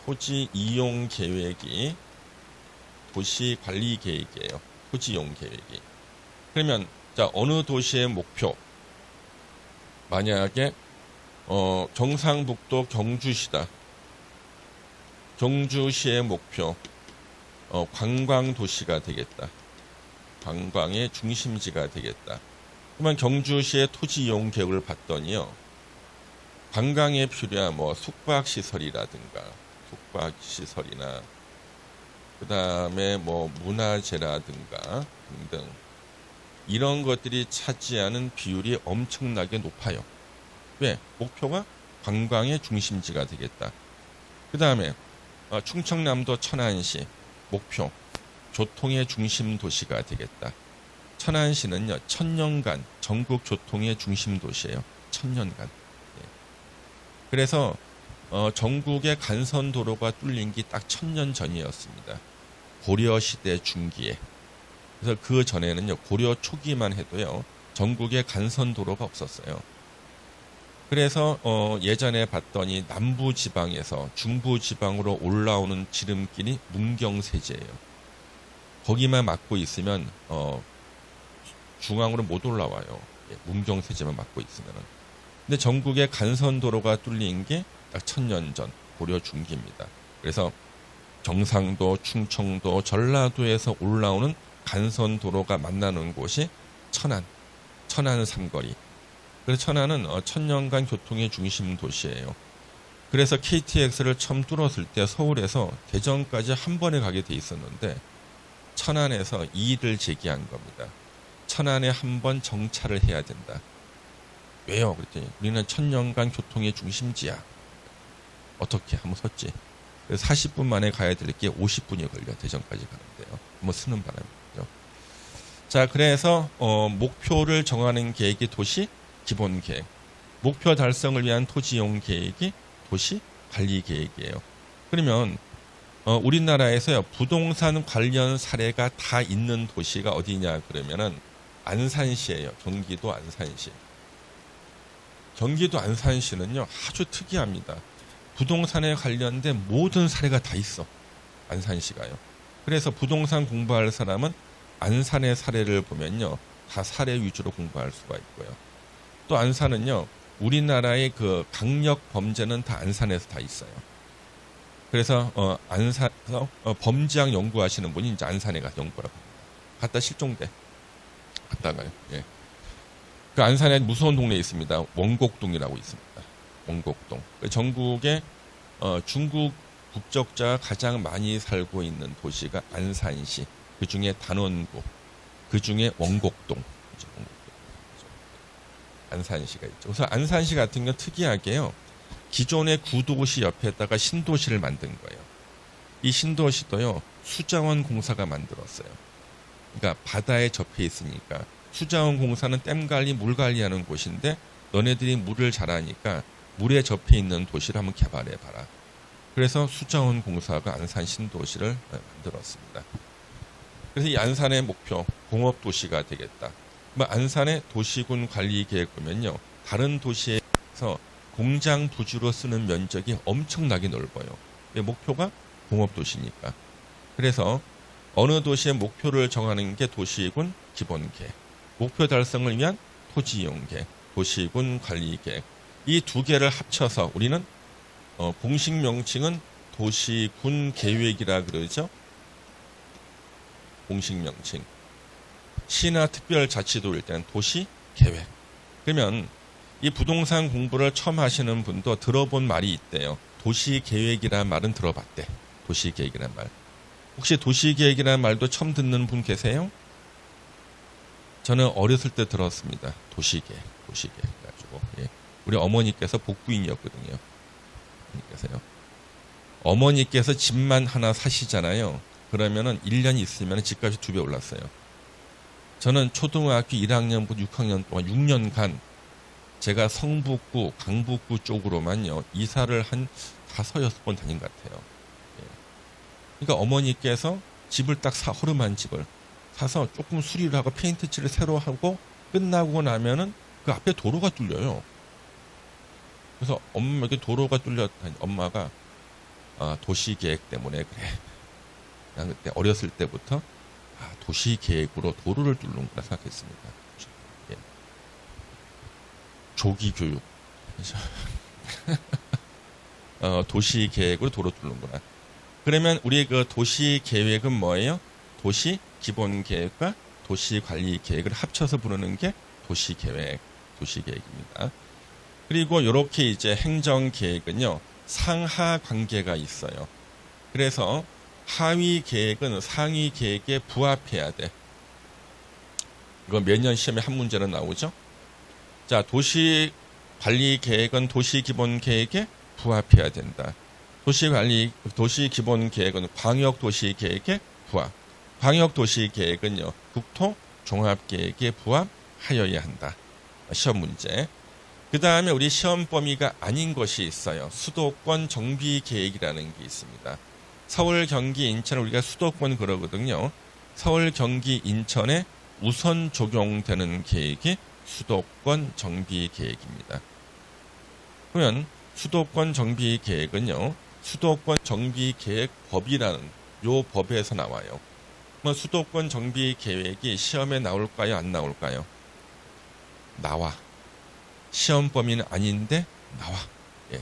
토지 이용 계획이 도시 관리 계획이에요. 토지 이용 계획이. 그러면 자, 어느 도시의 목표? 만약에 경상북도 경주시다. 경주시의 목표 관광 도시가 되겠다. 관광의 중심지가 되겠다. 그러면 경주시의 토지 이용 계획을 봤더니요. 관광에 필요한 뭐 숙박시설이라든가 숙박시설이나 그 다음에 뭐 문화재라든가 등등 이런 것들이 차지하는 비율이 엄청나게 높아요. 왜? 목표가 관광의 중심지가 되겠다. 그 다음에 충청남도 천안시 목표 교통의 중심 도시가 되겠다. 천안시는요 1000년간 전국 교통의 중심 도시예요. 1000년간. 그래서 전국의 간선도로가 뚫린 게 딱 1000년 전이었습니다. 고려시대 중기에. 그래서 그 전에는요 고려 초기만 해도요 전국에 간선도로가 없었어요. 그래서 예전에 봤더니 남부지방에서 중부지방으로 올라오는 지름길이 문경세제예요. 거기만 막고 있으면 중앙으로 못 올라와요. 문경세제만 막고 있으면은. 근데 전국에 간선도로가 뚫린 게 딱 1000년 전 고려 중기입니다. 그래서 경상도, 충청도, 전라도에서 올라오는 간선도로가 만나는 곳이 천안 삼거리. 그래서 천안은 1000년간 교통의 중심 도시예요. 그래서 KTX를 처음 뚫었을 때 서울에서 대전까지 한 번에 가게 돼 있었는데 천안에서 이의를 제기한 겁니다. 천안에 한 번 정차를 해야 된다. 왜요? 그랬더니 우리는 1000년간 교통의 중심지야. 어떻게 한번 섰지. 그래서 40분 만에 가야 될 게 50분이 걸려 대전까지 가는데요. 한번 쓰는 바람이죠. 자, 그래서 목표를 정하는 계획이 도시 기본 계획, 목표 달성을 위한 토지 이용 계획이 도시 관리 계획이에요. 그러면 우리나라에서요 부동산 관련 사례가 다 있는 도시가 어디냐 그러면은 안산시예요. 경기도 안산시. 경기도 안산시는요 아주 특이합니다. 부동산에 관련된 모든 사례가 다 있어. 안산시가요. 그래서 부동산 공부할 사람은 안산의 사례를 보면요 다 사례 위주로 공부할 수가 있고요. 또 안산은요 우리나라의 그 강력 범죄는 다 안산에서 다 있어요. 그래서 안산에서 범죄학 연구하시는 분이 이제 안산에 가서 연구를 합니다. 갔다 실종돼. 갔다가요. 예. 그 안산에 무서운 동네에 있습니다. 원곡동이라고 있습니다. 원곡동. 전국에 중국 국적자가 가장 많이 살고 있는 도시가 안산시. 그 중에 단원구. 그 중에 원곡동. 안산시가 있죠. 그래서 안산시 같은 건 특이하게요. 기존의 구도시 옆에다가 신도시를 만든 거예요. 이 신도시도요. 수자원 공사가 만들었어요. 그러니까 바다에 접해 있으니까 수자원 공사는 댐 관리, 물 관리하는 곳인데 너네들이 물을 잘하니까 물에 접해 있는 도시를 한번 개발해 봐라. 그래서 수자원 공사가 안산 신도시를 만들었습니다. 그래서 이 안산의 목표 공업 도시가 되겠다. 안산의 도시군 관리 계획 보면요. 다른 도시에서 공장 부지로 쓰는 면적이 엄청나게 넓어요. 목표가 공업 도시니까. 그래서 어느 도시의 목표를 정하는 게 도시군 기본 계획. 목표 달성을 위한 토지 이용 계획, 도시군 관리 계획. 이 두 개를 합쳐서 우리는 공식 명칭은 도시군 계획이라 그러죠. 공식 명칭. 시나 특별자치도일 때는 도시 계획. 그러면 이 부동산 공부를 처음 하시는 분도 들어본 말이 있대요. 도시 계획이라는 말은 들어봤대. 도시 계획이라는 말. 혹시 도시 계획이라는 말도 처음 듣는 분 계세요? 저는 어렸을 때 들었습니다. 도시 계획 가지고. 예. 우리 어머니께서 복부인이었거든요. 어머니께서 집만 하나 사시잖아요. 그러면은 1년 있으면 집값이 2배 올랐어요. 저는 초등학교 1학년부터 6학년 동안 6년간 제가 성북구, 강북구 쪽으로만요, 이사를 한 5, 6번 다닌 것 같아요. 예. 그러니까 어머니께서 집을 딱 허름한 집을 사서 조금 수리를 하고 페인트 칠을 새로 하고 끝나고 나면은 그 앞에 도로가 뚫려요. 그래서 엄마에게 도로가 뚫렸다니 엄마가 도시계획 때문에 그래. 난 그때 어렸을 때부터 도시계획으로 도로를 뚫는구나 생각했습니다. 예. 조기교육. 도시계획으로 도로 뚫는구나. 그러면 우리 그 도시계획은 뭐예요? 도시 기본계획과 도시관리계획을 합쳐서 부르는 게 도시계획입니다. 그리고 이렇게 이제 행정계획은요, 상하 관계가 있어요. 그래서 하위 계획은 상위 계획에 부합해야 돼. 이거 매년 시험에 한 문제는 나오죠. 자, 도시관리계획은 도시기본계획에 부합해야 된다. 도시기본계획은 광역도시계획에 부합. 광역도시계획은요, 국토종합계획에 부합하여야 한다. 시험 문제. 그 다음에 우리 시험 범위가 아닌 것이 있어요. 수도권 정비계획이라는 게 있습니다. 서울, 경기, 인천을 우리가 수도권 그러거든요. 서울, 경기, 인천에 우선 적용되는 계획이 수도권 정비계획입니다. 그러면 수도권 정비계획은요, 수도권 정비계획법이라는 요 법에서 나와요. 수도권 정비계획이 시험에 나올까요? 안 나올까요? 나와. 시험 범위는 아닌데 나와. 예,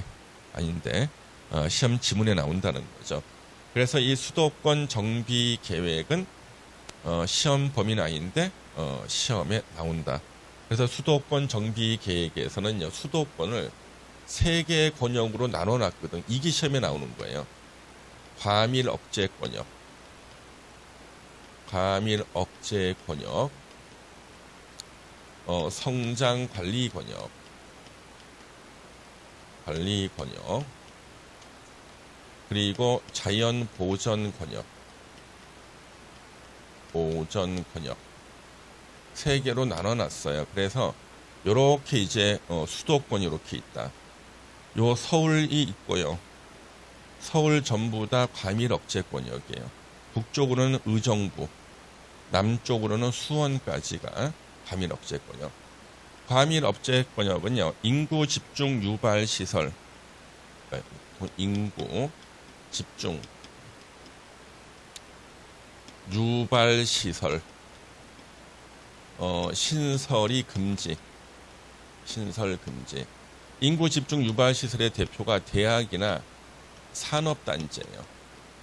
아닌데 시험 지문에 나온다는 거죠. 그래서 이 수도권 정비 계획은 시험 범위는 아닌데 시험에 나온다. 그래서 수도권 정비 계획에서는요, 수도권을 3개의 권역으로 나눠놨거든. 이게 시험에 나오는 거예요. 과밀 억제 권역, 성장 관리 권역, 그리고 자연 보전 권역, 3개로 나눠놨어요. 그래서 요렇게 이제 수도권이 이렇게 있다. 요 서울이 있고요. 서울 전부 다 과밀 억제 권역이에요. 북쪽으로는 의정부, 남쪽으로는 수원까지가 과밀 억제 권역. 과밀 억제 권역은요, 인구 집중 유발 시설, 인구 집중 유발 시설, 신설 금지. 인구 집중 유발 시설의 대표가 대학이나 산업단지예요.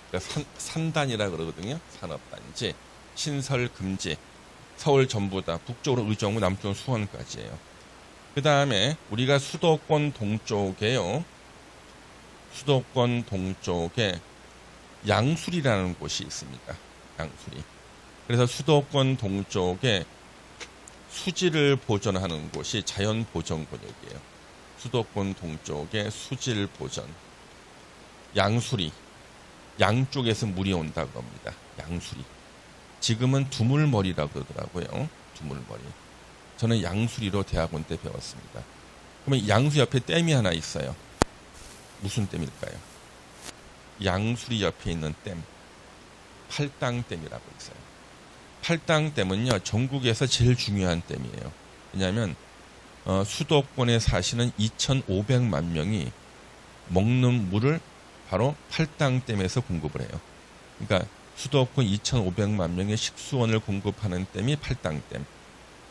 그러니까 산단이라 그러거든요. 산업단지, 신설 금지. 서울 전부다. 북쪽으로 의정부, 남쪽으로 수원까지예요. 그 다음에 우리가 수도권 동쪽에요. 수도권 동쪽에 양수리라는 곳이 있습니다. 양수리. 그래서 수도권 동쪽에 수지를 보존하는 곳이 자연보전구역이에요. 수도권 동쪽에 수질 보전. 양수리. 양쪽에서 물이 온다고 합니다. 양수리. 지금은 두물머리라고 그러더라고요. 두물머리. 저는 양수리로 대학원 때 배웠습니다. 그러면 양수 옆에 댐이 하나 있어요. 무슨 댐일까요? 양수리 옆에 있는 댐. 팔당댐이라고 있어요. 팔당댐은요, 전국에서 제일 중요한 댐이에요. 왜냐하면 수도권에 사시는 2,500만 명이 먹는 물을 바로 팔당댐에서 공급을 해요. 그러니까 수도권 2,500만 명의 식수원을 공급하는 댐이 팔당댐.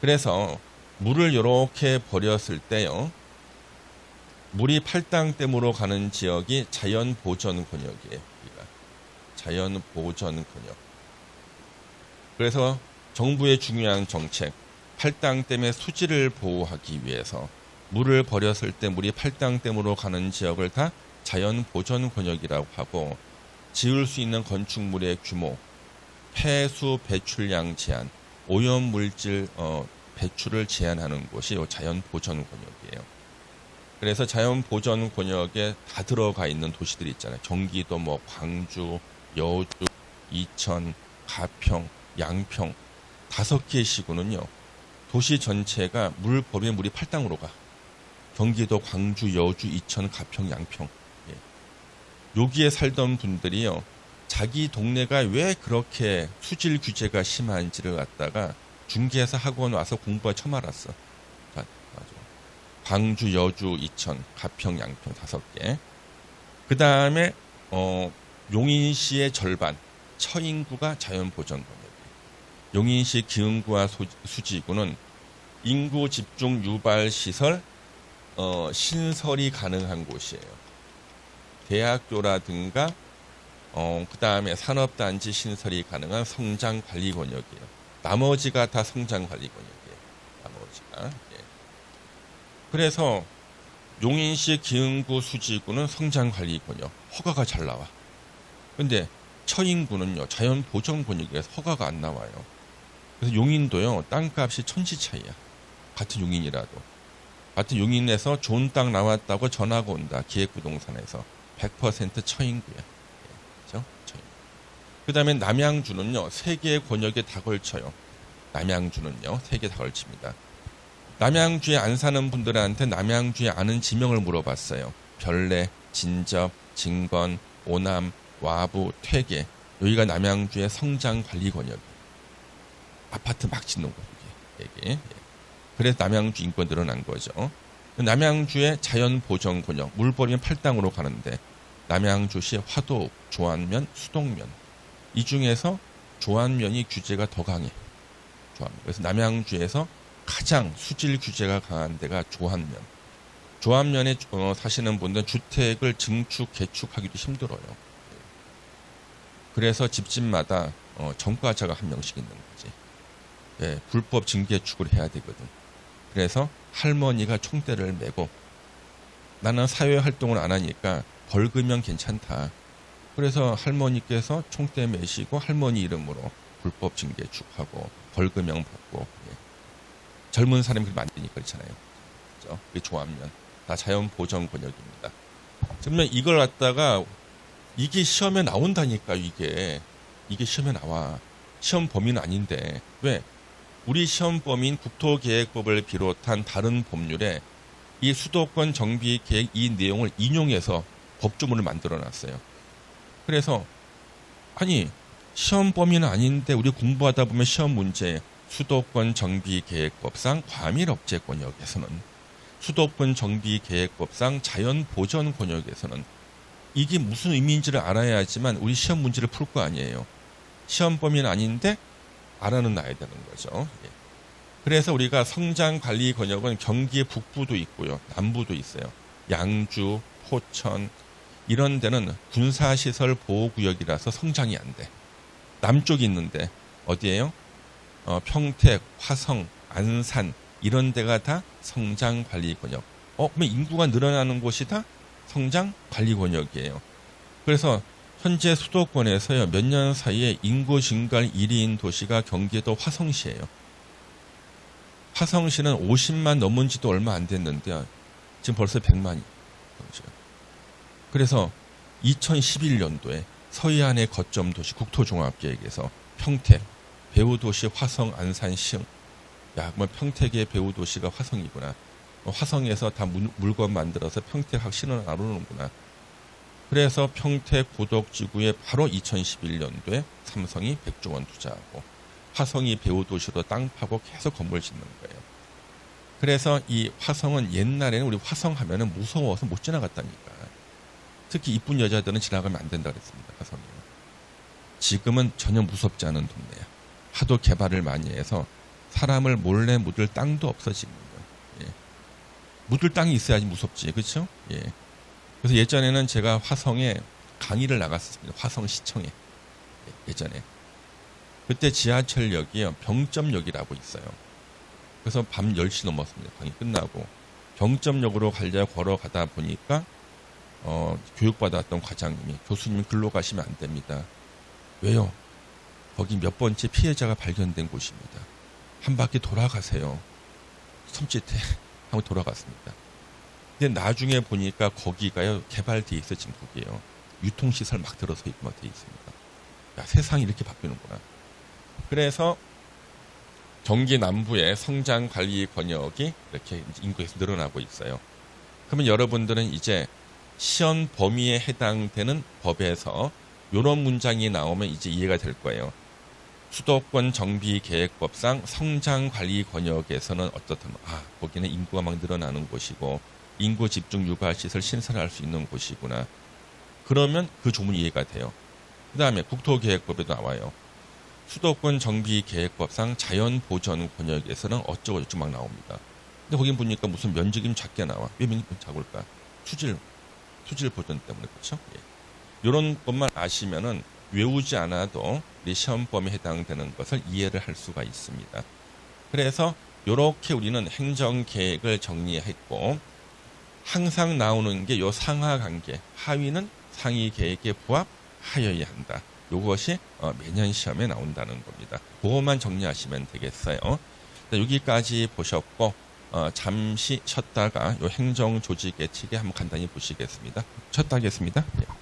그래서 물을 이렇게 버렸을 때요, 물이 팔당댐으로 가는 지역이 자연보전권역이에요. 자연보전권역. 그래서 정부의 중요한 정책, 팔당댐의 수질을 보호하기 위해서 물을 버렸을 때 물이 팔당댐으로 가는 지역을 다 자연보전권역이라고 하고, 지을 수 있는 건축물의 규모, 폐수 배출량 제한, 오염물질 배출을 제한하는 곳이 자연보전권역이에요. 그래서 자연보전권역에 다 들어가 있는 도시들이 있잖아요. 경기도, 광주, 여주, 이천, 가평, 양평 5개의 시군은요. 도시 전체가 물 범위의 물이 8당으로 가. 경기도, 광주, 여주, 이천, 가평, 양평. 예. 여기에 살던 분들이요. 자기 동네가 왜 그렇게 수질 규제가 심한지를 갖다가 중개사 학원 와서 공부가 처음 알았어. 자, 맞아. 광주, 여주, 이천, 가평, 양평 5개. 그 다음에 용인시의 절반, 처인구가 자연보전구역이에요. 용인시 기흥구와 수지구는 인구 집중 유발 시설 신설이 가능한 곳이에요. 대학교라든가 그 다음에 산업단지 신설이 가능한 성장관리권역이에요. 나머지가 다 성장관리권역이에요. 나머지가. 예. 그래서 용인시 기흥구 수지구는 성장관리권역 허가가 잘 나와. 근데 처인구는요 자연보전권역에서 허가가 안 나와요. 그래서 용인도요 땅값이 천지 차이야. 같은 용인이라도. 같은 용인에서 좋은 땅 나왔다고 전화가 온다. 기획부동산에서 100% 처인구야. 그렇죠? 처인구. 그 다음에 남양주는요 3개의 권역에 다 걸쳐요. 남양주는요 3개 다 걸칩니다. 남양주에 안 사는 분들한테 남양주에 아는 지명을 물어봤어요. 별내, 진접, 진건, 오남, 와부, 퇴계. 여기가 남양주의 성장관리권역이에요. 아파트 막 짓는 거 이게. 그래서 남양주 인권 늘어난 거죠. 남양주의 자연보전권역, 물범위 8당으로 가는데 남양주시 화도, 조안면, 수동면 이 중에서 조안면이 규제가 더 강해. 조안면. 그래서 남양주에서 가장 수질 규제가 강한 데가 조안면. 조안면에 사시는 분들은 주택을 증축, 개축하기도 힘들어요. 그래서 집집마다 전과자가 한 명씩 있는 거지. 예, 불법 증개축을 해야 되거든. 그래서 할머니가 총대를 메고 나는 사회활동을 안 하니까 벌금형 괜찮다. 그래서 할머니께서 총대 메시고 할머니 이름으로 불법 증개축하고 벌금형 받고 예. 젊은 사람이 그러면 안 되니까 그렇잖아요. 그렇죠? 그게 조합면. 다 자연보전권역입니다. 그러면 이걸 갖다가 이게 시험에 나온다니까 이게 시험에 나와. 시험 범위는 아닌데 왜? 우리 시험 범위인 국토계획법을 비롯한 다른 법률에 이 수도권 정비 계획 이 내용을 인용해서 법조문을 만들어놨어요. 그래서 아니 시험 범위는 아닌데 우리 공부하다 보면 시험 문제 수도권 정비계획법상 과밀업체권역에서는 수도권 정비계획법상 자연보전권역에서는 이게 무슨 의미인지를 알아야지만 우리 시험 문제를 풀 거 아니에요. 시험 범위는 아닌데 알아는 놔야 되는 거죠. 예. 그래서 우리가 성장관리권역은 경기의 북부도 있고요. 남부도 있어요. 양주, 포천 이런 데는 군사시설 보호구역이라서 성장이 안 돼. 남쪽이 있는데 어디예요? 평택, 화성, 안산 이런 데가 다 성장관리권역. 그러면 인구가 늘어나는 곳이 다 성장관리권역이에요. 그래서 현재 수도권에서요 몇 년 사이에 인구 증가율 1위인 도시가 경기도 화성시예요. 화성시는 50만 넘은 지도 얼마 안 됐는데요. 지금 벌써 100만이. 그래서 2011년도에 서해안의 거점 도시 국토종합계획에서 평택, 배후도시 화성, 안산, 시흥. 야, 그러면 평택의 배후도시가 화성이구나. 화성에서 다 물건 만들어서 평택학 신을 나누는구나. 그래서 평택 고덕지구에 바로 2011년도에 삼성이 100조 원 투자하고 화성이 배후도시로 땅 파고 계속 건물 짓는 거예요. 그래서 이 화성은 옛날에는 우리 화성 하면은 무서워서 못 지나갔다니까. 특히 이쁜 여자들은 지나가면 안 된다 그랬습니다. 화성이. 지금은 전혀 무섭지 않은 동네야. 하도 개발을 많이 해서 사람을 몰래 묻을 땅도 없어지는 거예요. 예. 묻을 땅이 있어야지 무섭지, 그렇죠? 예. 그래서 예전에는 제가 화성에 강의를 나갔었습니다. 화성시청에. 예전에. 그때 지하철역이요. 병점역이라고 있어요. 그래서 밤 10시 넘었습니다. 강의 끝나고. 병점역으로 가려고 걸어가다 보니까 교육받았던 과장님이 교수님 글로 가시면 안 됩니다. 왜요? 거기 몇 번째 피해자가 발견된 곳입니다. 한 바퀴 돌아가세요. 섬찟해. 하고 돌아갔습니다. 근데 나중에 보니까 거기가요 개발돼 있어. 지금 거기에요 유통시설 막 들어서 있고 막 돼 있습니다. 야, 세상이 이렇게 바뀌는구나. 그래서 경기 남부의 성장 관리 권역이 이렇게 인구에서 늘어나고 있어요. 그러면 여러분들은 이제 시험 범위에 해당되는 법에서 이런 문장이 나오면 이제 이해가 될 거예요. 수도권 정비계획법상 성장 관리 권역에서는 어떻든 거기는 인구가 막 늘어나는 곳이고 인구 집중 육아 시설 신설할 수 있는 곳이구나. 그러면 그 조문이 이해가 돼요. 그 다음에 국토계획법에도 나와요. 수도권 정비계획법상 자연보전 권역에서는 어쩌고저쩌고 막 나옵니다. 근데 거긴 보니까 무슨 면적이 작게 나와. 왜 면적이 작을까? 수질 보전 때문에 그렇죠? 예. 이런 것만 아시면은 외우지 않아도 우리 시험 범위에 해당되는 것을 이해를 할 수가 있습니다. 그래서 이렇게 우리는 행정계획을 정리했고 항상 나오는 게 요 상하관계, 하위는 상위 계획에 부합하여야 한다. 이것이 매년 시험에 나온다는 겁니다. 그것만 정리하시면 되겠어요. 여기까지 보셨고 잠시 쉬었다가 요 행정조직의 측에 한번 간단히 보시겠습니다. 쉬었다 하겠습니다. 예.